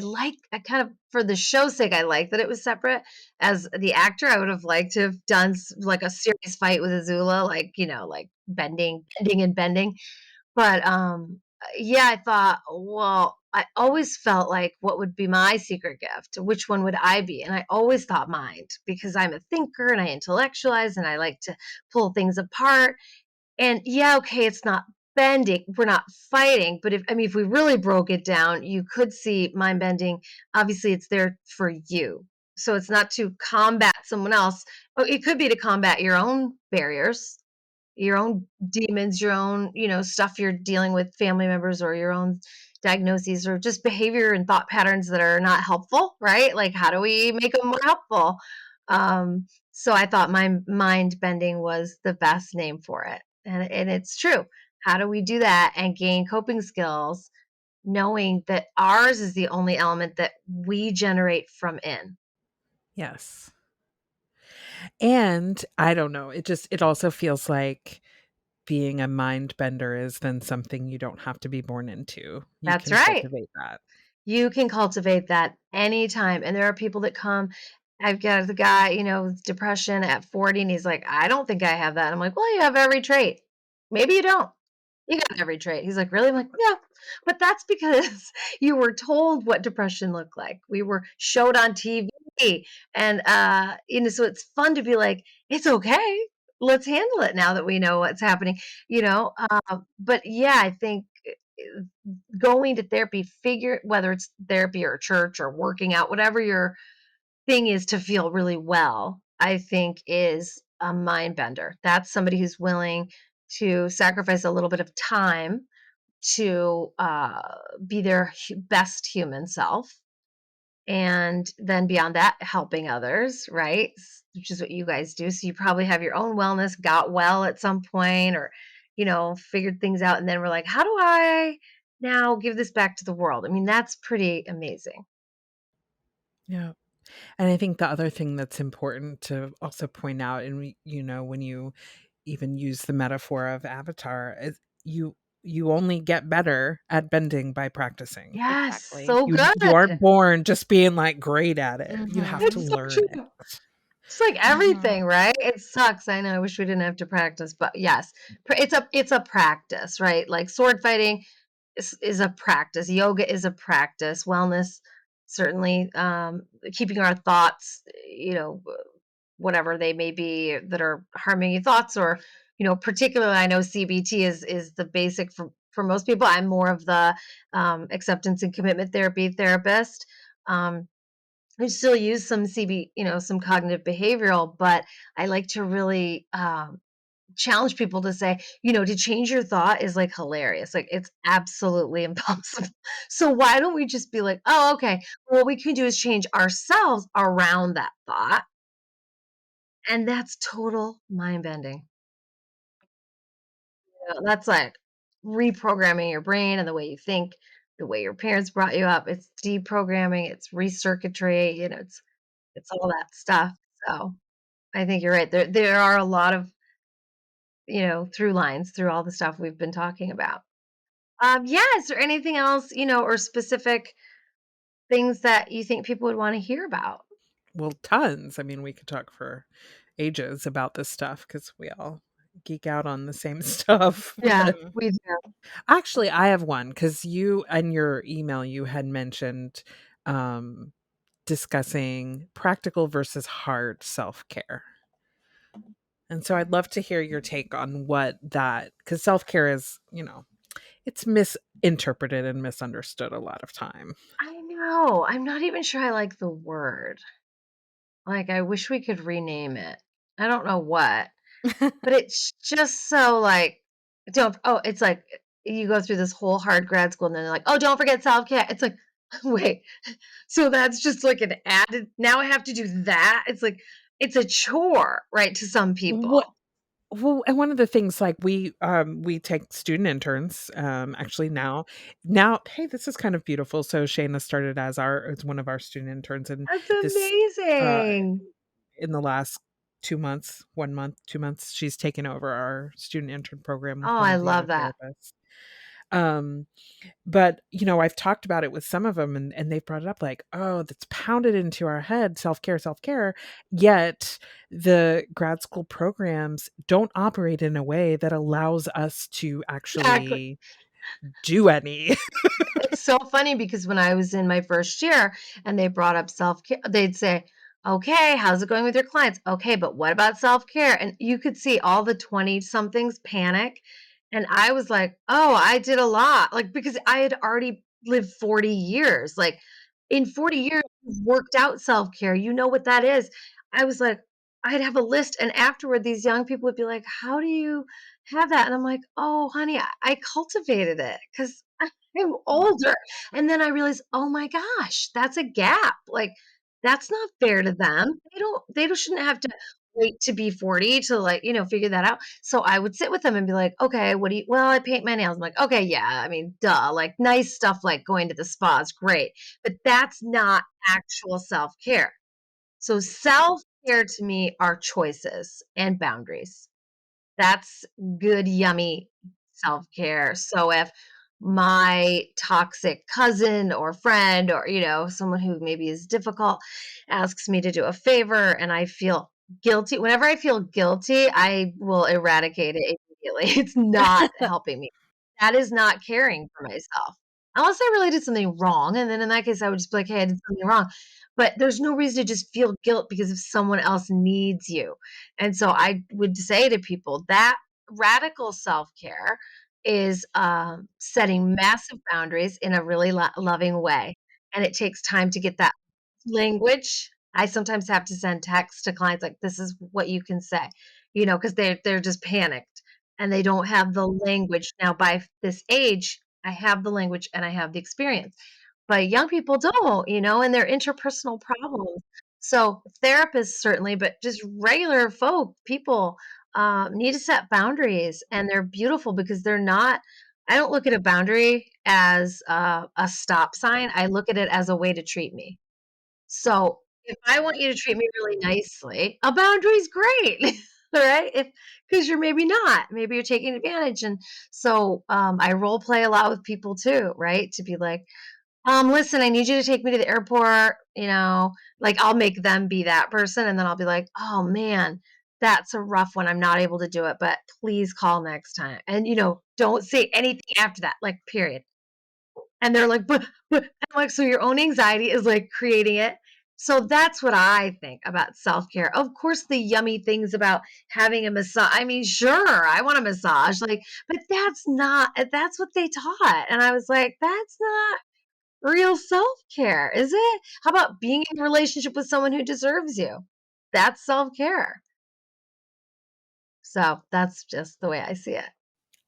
kind of, for the show's sake, I like that it was separate. As the actor, I would have liked to have done like a serious fight with Azula, like, like bending and bending. But, yeah, I thought, well, I always felt like, what would be my secret gift? Which one would I be? And I always thought mind, because I'm a thinker and I intellectualize and I like to pull things apart. And yeah, okay, it's not bending. We're not fighting. But if we really broke it down, you could see mind bending. Obviously, it's there for you. So it's not to combat someone else. Oh, it could be to combat your own barriers, your own demons, your own, stuff you're dealing with, family members, or your own diagnoses, or just behavior and thought patterns that are not helpful, right? Like, how do we make them more helpful? So I thought my mind bending was the best name for it. And it's true. How do we do that and gain coping skills knowing that ours is the only element that we generate from in. Yes. And I don't know, it also feels like being a mind bender is then something you don't have to be born into. You That's can right. cultivate that. You can cultivate that anytime. And there are people that come. I've got the guy, with depression at 40, and he's like, I don't think I have that. I'm like, well, you have every trait. Maybe you don't. You got every trait. He's like, really? I'm like, yeah. But that's because you were told what depression looked like. We were showed on TV. And, so it's fun to be like, it's okay. Let's handle it now that we know what's happening, but yeah, I think going to therapy, figure whether it's therapy or church or working out, whatever your thing is to feel really well, I think is a mind bender. That's somebody who's willing to sacrifice a little bit of time to be their best human self. And then beyond that, helping others, right? Which is what you guys do. So you probably have your own wellness, got well at some point, or, figured things out. And then we're like, how do I now give this back to the world? I mean, that's pretty amazing. Yeah. And I think the other thing that's important to also point out, and when you even use the metaphor of Avatar, is you only get better at bending by practicing. Yes, Exactly. so You aren't good. born just being like great at it. You have Mhm. to It's so learn it. true. It's like Mhm. everything, right? It sucks. I know. I wish we didn't have to practice, but yes, it's a practice, right? Like sword fighting is a practice. Yoga is a practice. Wellness, certainly, keeping our thoughts, whatever they may be that are harming your thoughts, or particularly, I know CBT is the basic for most people. I'm more of the acceptance and commitment therapy therapist. I still use some some cognitive behavioral, but I like to really challenge people to say, to change your thought is like hilarious. Like it's absolutely impossible. So why don't we just be like, oh, okay, what we can do is change ourselves around that thought. And that's total mind bending. That's like reprogramming your brain and the way you think, the way your parents brought you up. It's deprogramming, it's recircuitry, it's all that stuff. So I think you're right. There are a lot of, through lines through all the stuff we've been talking about. Yeah, is there anything else, or specific things that you think people would want to hear about? Well, tons. I mean, we could talk for ages about this stuff because we all geek out on the same stuff. Yeah, But Mhm. we do. actually, I have one because you in your email you had mentioned um, discussing practical versus hard self care. And so I'd love to hear your take on what that, because self care is, it's misinterpreted and misunderstood a lot of time. I know. I'm not even sure I like the word. Like, I wish we could rename it. I don't know what, but it's just so like, don't, oh, it's like you go through this whole hard grad school and then they're like, oh, don't forget self care. It's like, wait, so that's just like an added, now I have to do that. It's like, it's a chore, right? To some What people. Well, and one of the things like we take student interns actually now hey, this is kind of beautiful. So Shayna started as one of our student interns, and That's this uh amazing. in the last 2 months, 1 month, 2 months, she's taken over our student intern program with Oh, one I of the other love that. therapists. Um but I've talked about it with some of them, and they've brought it up like, oh, that's pounded into our head, self-care, self-care. Yet the grad school programs don't operate in a way that allows us to Exactly. actually do any. It's so funny because when I was in my first year and they brought up self-care, they'd say, okay, how's it going with your clients? Okay, but what about self-care? And you could see all the 20 somethings panic. And I was like, oh, I did a lot. Like, because I had already lived 40 years. Like, in 40 years, you've worked out self-care. You know what that is. I was like, I'd have a list. And afterward, these young people would be like, how do you have that? And I'm like, oh, honey, I cultivated it because I'm older. And then I realized, oh my gosh, that's a gap. Like, that's not fair to them. They don't shouldn't have to wait to be 40 to like, figure that out. So I would sit with them and be like, okay, what do you, well, I paint my nails. I'm like, okay, yeah, I mean, duh, like nice stuff like going to the spa is great, but that's not actual self care. So self care to me are choices and boundaries. That's good, yummy self care. So if my toxic cousin or friend or, someone who maybe is difficult asks me to do a favor and I feel guilty, whenever I feel guilty, I will eradicate it immediately. It's not helping me. That is not caring for myself. Unless I really did something wrong. And then in that case, I would just be like, hey, I did something wrong. But there's no reason to just feel guilt because if someone else needs you. And so I would say to people that radical self care is setting massive boundaries in a really loving way. And it takes time to get that language. I sometimes have to send texts to clients like, this is what you can say, because they're just panicked and they don't have the language. Now, by this age, I have the language and I have the experience. But young people don't, and their interpersonal problems. So therapists certainly, but just regular folk, people need to set boundaries, and they're beautiful because they're not. I don't look at a boundary as a stop sign. I look at it as a way to treat me. So if I want you to treat me really nicely, a boundary's great. All right. Because you're maybe not, maybe you're taking advantage. And so I role play a lot with people too, right? To be like, listen, I need you to take me to the airport, like I'll make them be that person. And then I'll be like, oh man, that's a rough one. I'm not able to do it, but please call next time. And, don't say anything after that, like, period. And they're like, but I'm like, so your own anxiety is like creating it. So that's what I think about self care. Of course, the yummy things about having a massage. I mean, sure, I want a massage, like, but that's what they taught. And I was like, that's not real self care, is it? How about being in a relationship with someone who deserves you? That's self care. So that's just the way I see it.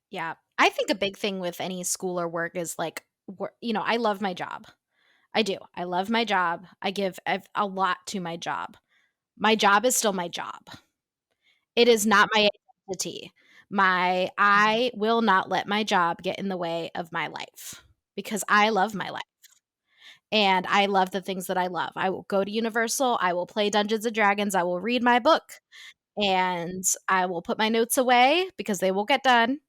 Yeah. I think a big thing with any school or work is like, I love my job. I do. I love my job. I've a lot to my job. My job is still my job. It is not my identity. I will not let my job get in the way of my life because I love my life and I love the things that I love. I will go to Universal, I will play Dungeons and Dragons, I will read my book, and I will put my notes away because they will get done.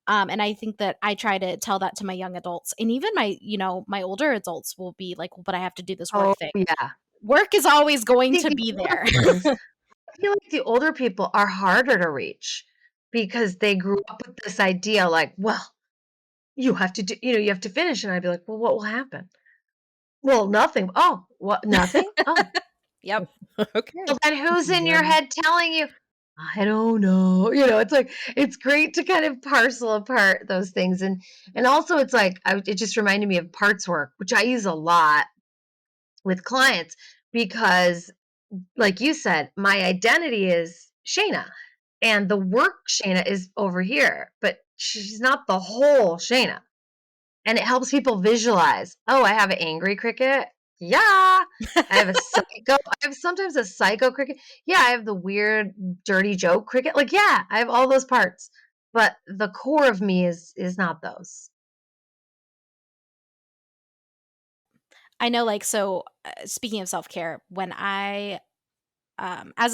And I think that I try to tell that to my young adults, and even my older adults will be like, well, but I have to do this work Oh, thing. yeah. Work is always I going think to the be older there. ones, I feel like the older people are harder to reach because they grew up with this idea like, well, you have to do, you have to finish. And I'd be like, well, what will happen? Well, nothing. Oh, what? Nothing? Oh, Yep. well, Okay. then who's in your One head telling you? I don't know. It's like it's great to kind of parcel apart those things, and also it's like it just reminded me of parts work, which I use a lot with clients because, like you said, my identity is Shayna, and the work Shayna is over here, but she's not the whole Shayna. And it helps people visualize, oh, I have an angry cricket. Yeah. I have a psycho. I have sometimes a psycho cricket. Yeah. I have the weird, dirty joke cricket. Like, yeah, I have all those parts. But the core of me is not those. I know, like, so speaking of self care, when as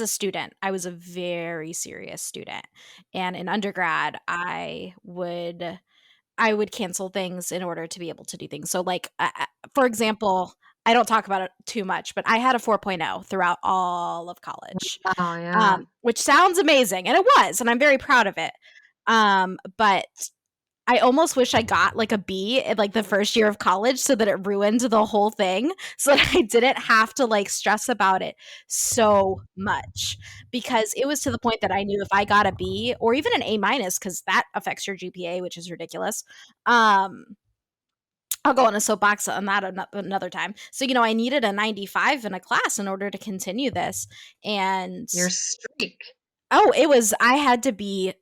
a student, I was a very serious student. And in undergrad, I would cancel things in order to be able to do things. So, like, for example, I don't talk about it too much, but I had a 4.0 throughout all of college, Oh, yeah. which sounds amazing. And it was, and I'm very proud of it. But I almost wish I got like a B in like the first year of college so that it ruined the whole thing so that I didn't have to like stress about it so much because it was to the point that I knew if I got a B or even an A minus because that affects your GPA, which is ridiculous. I'll go on a soapbox on that another time. So, I needed a 95 in a class in order to continue this. And Your streak. I had to be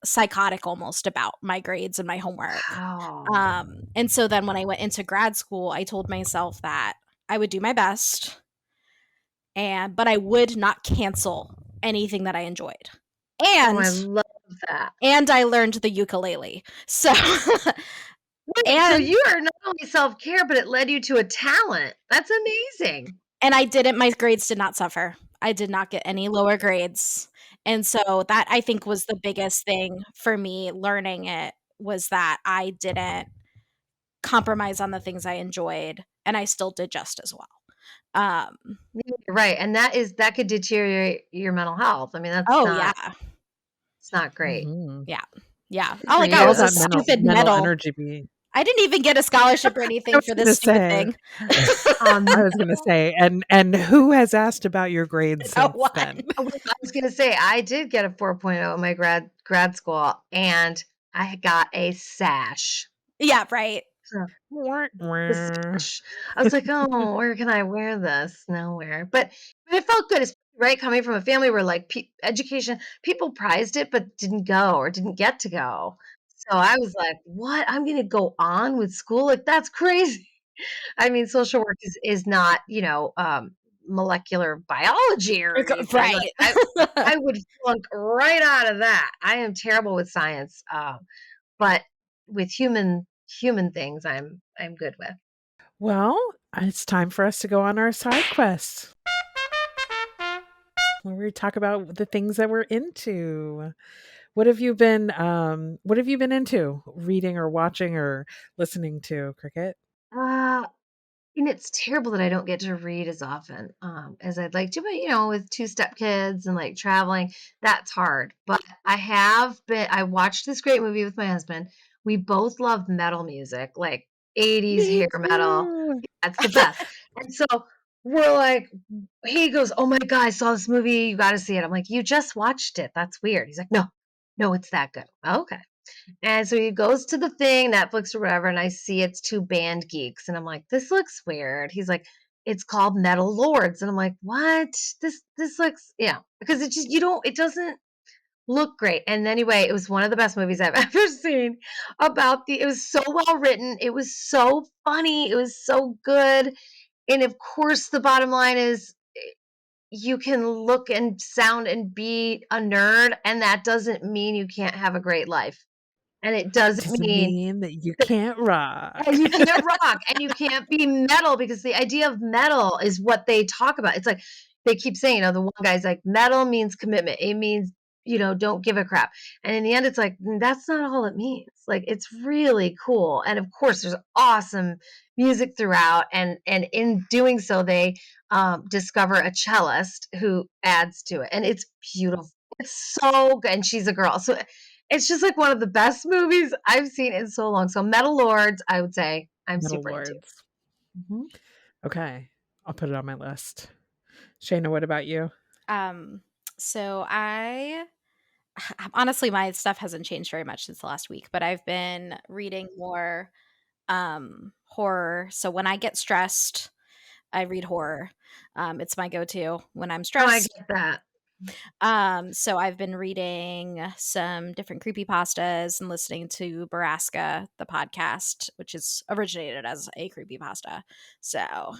psychotic almost about my grades and my homework. Wow. And so then when I went into grad school, I told myself that I would do my best but I would not cancel anything that I enjoyed. Oh, I And love that. I learned the ukulele. So Wait, so and you are not only self-care, but it led you to a talent. That's amazing. I didn't my grades did not suffer. I did not get any lower grades. And so that I think was the biggest thing for me learning it was that I didn't compromise on the things I enjoyed and I still did just as well. Um, Right, and that could deteriorate your mental health. I mean, oh yeah. it's not great. Mhm. Yeah. Yeah. Good All for I got Where you. would was a that That's mental stupid mental medal. energy be? I didn't even get a scholarship or I anything was for this gonna stupid say thing. I was gonna say, and who has asked about your grades No since one. then? I was gonna say, I did get a 4.0 in my grad school, and I got a sash. Yeah, right. So, Wah, the wah. sash. I was like, "Oh, where can I wear this? Nowhere." But it felt good, right, coming from a family where, like, education people prized it but didn't go or didn't get to go. So I was like, "What? I'm gonna go on with school? Like, that's crazy." I mean, social work is not, molecular biology or anything. Like, Right. I would flunk right out of that. I am terrible with science, but with human things, I'm good with. Well, it's time for us to go on our side quest, where we talk about the things that we're into. What have you been into? Reading or watching or listening to, Cricket? Uh, and it's terrible that I don't get to read as often, as I'd like to, but, with 2 stepkids and, like, traveling, that's hard. But I watched this great movie with my husband. We both love metal music, like 80s Me hair metal. too. That's the best. And so we're like he goes, "Oh my god, I saw this movie, you gotta see it." I'm like, "You just watched it, that's weird." He's like, "No, no, it's that good." "Okay." And so he goes to the thing, Netflix or whatever, and I see it's 2 band geeks, and I'm like, "This looks weird." He's like, "It's called Metal Lords." And I'm like, "What? This looks" because it doesn't look great. And anyway, it was one of the best movies I've ever seen it was so well written, it was so funny, it was so good. And of course, the bottom line is you can look and sound and be a nerd, and that doesn't mean you can't have a great life. And it doesn't Doesn't mean mean that you can't and rock. you can't rock and you can't be metal because the idea of metal is what they talk about. It's like they keep saying, the one guy's like, metal means commitment. It means, don't give a crap. And in the end, it's like, that's not all it means. Like, it's really cool. And of course, there's awesome music throughout. And in doing so, they discover a cellist who adds to it. And it's beautiful. It's so good. And she's a girl. So it's just like one of the best movies I've seen in so long. So Metal Lords, I would say I'm Metal super into. Lords. Mhm. Okay, I'll put it on my list. Shayna, what about you? Um, so I honestly my stuff hasn't changed very much since the last week, but I've been reading more horror. So when I get stressed, I read horror. It's my go-to when I'm No, I stressed. get that. So I've been reading some different creepypastas and listening to Baraska, the podcast, which is originated as a creepypasta. So,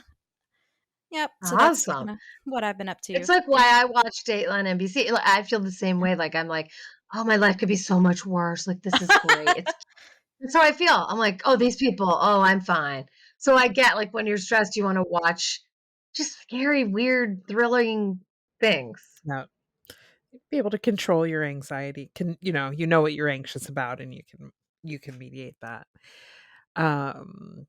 yep. So that's Awesome. kind of what I've been up to. It's like why I watch Dateline NBC. Like, I feel the same way. Like I'm like, oh, my life could be so much worse. Like this is great. That's how I feel. I'm like, oh, these people. Oh, I'm fine. So I get like when you're stressed, you want to watch just scary, weird, thrilling things. Yeah, be able to control your anxiety. You know what you're anxious about, and you can mediate that. Um,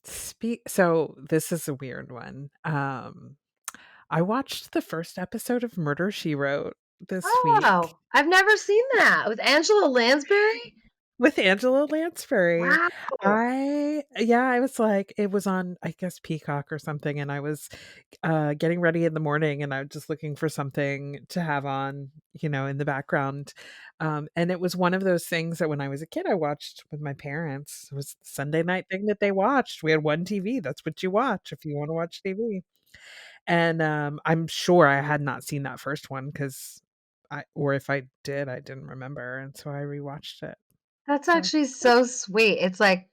so this is a weird one. I watched the first episode of Murder She Wrote this week Oh, I've never seen that with Angela Lansbury. with Angela Lansbury. Wow. I was like, it was on, I guess, Peacock or something, and I was getting ready in the morning, and I was just looking for something to have on, in the background. And it was one of those things that when I was a kid, I watched with my parents. It was the Sunday night thing that they watched. We had one TV. That's what you watch if you want to watch TV. And I'm sure I had not seen that first one because or if I did, I didn't remember. And so I rewatched it. That's So actually so sweet. It's like,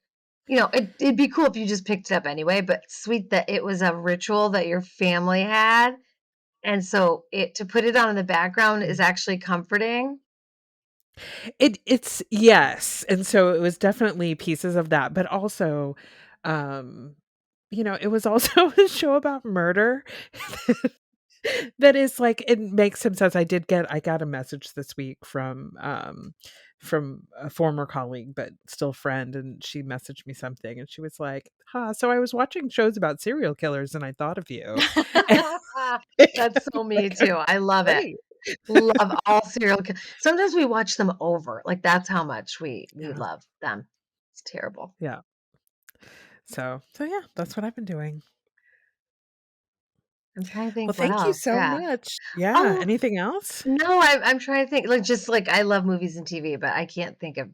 it'd be cool if you just picked it up anyway, but sweet that it was a ritual that your family had And so to put it on in the background is actually comforting. It's yes, and so it was definitely pieces of that, but also, um, it was also a show about murder that is like it makes some sense. I got a message this week from a former colleague, but still friend, and she messaged me something, and she was like, "Huh, so I was watching shows about serial killers, and I thought of you." That's so me Like, too. I love it. great. Love all serial kill sometimes we watch them over, like, that's how much we Yeah, love them. It's terrible. yeah. So yeah, that's what I've been doing. I'm trying to Well, think what thank you else, so yeah. much. Yeah, Oh, anything else? no, I'm trying to think, like, just, like, I love movies and TV, but I can't think of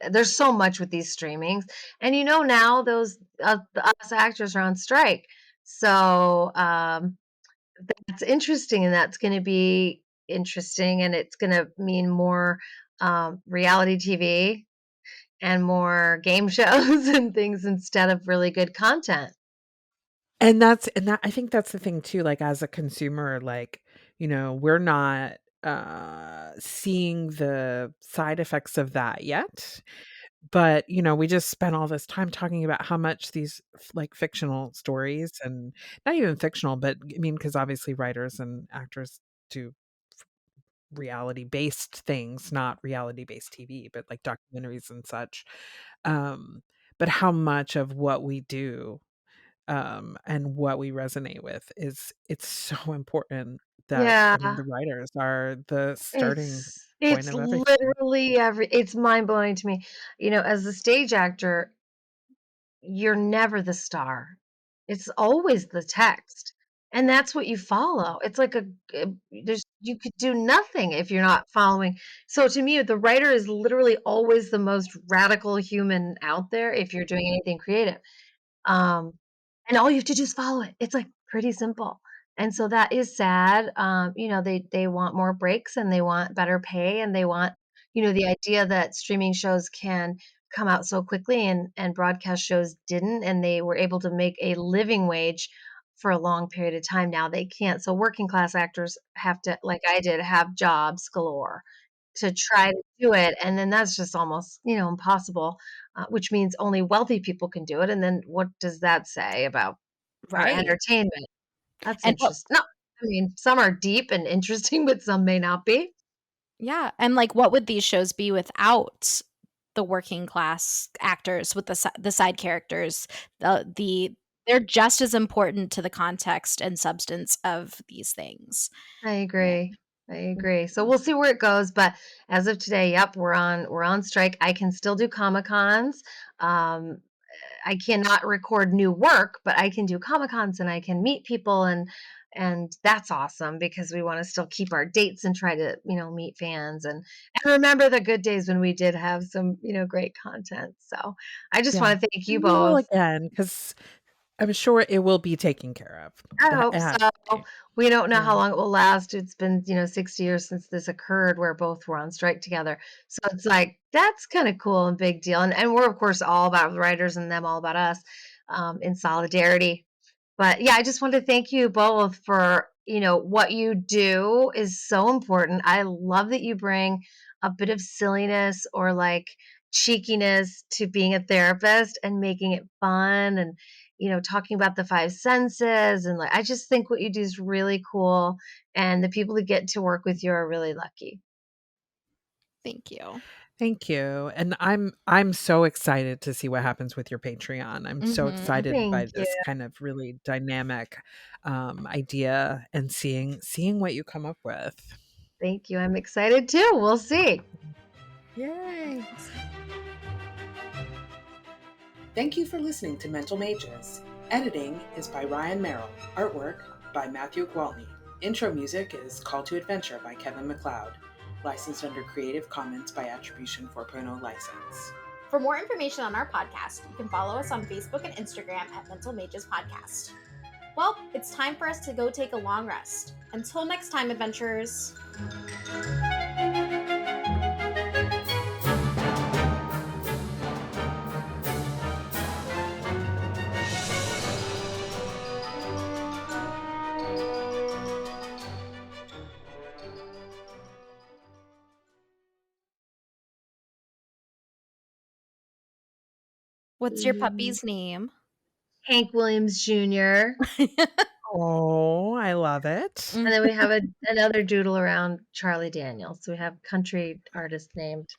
there's so much with these streamings, and now those, us actors are on strike, so, that's interesting, and that's gonna be interesting, and it's gonna mean more, reality TV and more game shows and things instead of really good content. And that I think that's the thing too, like, as a consumer, like, we're not, seeing the side effects of that yet, but, we just spent all this time talking about how much these like, fictional stories and not even fictional, but, I mean, because obviously writers and actors do reality-based things, not reality-based TV, but, like, documentaries and such, um, but how much of what we do and what we resonate with it's so important that I mean, Yeah, the writers are the starting point it's of everything. literally it's mind-blowing to me. As a stage actor, you're never the star. It's always the text, and that's what you follow. It's like there's you could do nothing if you're not following. So to me, the writer is literally always the most radical human out there if you're doing anything creative. Um, and all you have to do is follow it. It's, like, pretty simple. And so that is sad. They want more breaks and they want better pay and they want, the idea that streaming shows can come out so quickly and broadcast shows didn't, and they were able to make a living wage for a long period of time. Now they can't. So working class actors have to, like I did, have jobs galore to try to do it, and then that's just almost, impossible, which means only wealthy people can do it, and then what does that say about our Right. entertainment? That's And what interesting. No, I mean, some are deep and interesting, but some may not be. Yeah, and, like, what would these shows be without the working class actors with the side characters? They're just as important to the context and substance of these things. I Yeah. agree. I agree. So Mhm. we'll see where it goes, but as of today, yep, we're on strike. I can still do Comic-Cons. Um, I cannot record new work, but I can do Comic-Cons and I can meet people and that's awesome because we want to still keep our dates and try to, meet fans and remember the good days when we did have some, great content. So I just Yeah, want to thank you and we will both. again because 'cause I'm sure it will be taken care of. I That hope it so. has to be. We don't know how Yeah. long it will last. It's been, 60 years since this occurred where both were on strike together. So it's like, that's kind of cool and big deal. And we're, of course, all about the writers and them all about us in solidarity. But yeah, I just want to thank you both for, what you do is so important. I love that you bring a bit of silliness or like cheekiness to being a therapist and making it fun and, talking about the five senses. And like, I just think what you do is really cool. And the people who get to work with you are really lucky. Thank you. Thank you, and I'm so excited to see what happens with your Patreon. I'm so Mhm. excited by Thank you. this kind of really dynamic, idea and seeing what you come up with. Thank you. I'm excited too. We'll see. Yay. Thank you for listening to Mental Mages. Editing is by Ryan Merrill. Artwork by Matthew Gwaltney. Intro music is Call to Adventure by Kevin MacLeod. Licensed under Creative Commons by Attribution 4.0 license. For more information on our podcast, you can follow us on Facebook and Instagram at Mental Mages Podcast. Well, it's time for us to go take a long rest. Until next time, adventurers. What's your puppy's name? Hank Williams Jr. Oh, I love it. And then we have another doodle around Charlie Daniels. So we have country artist named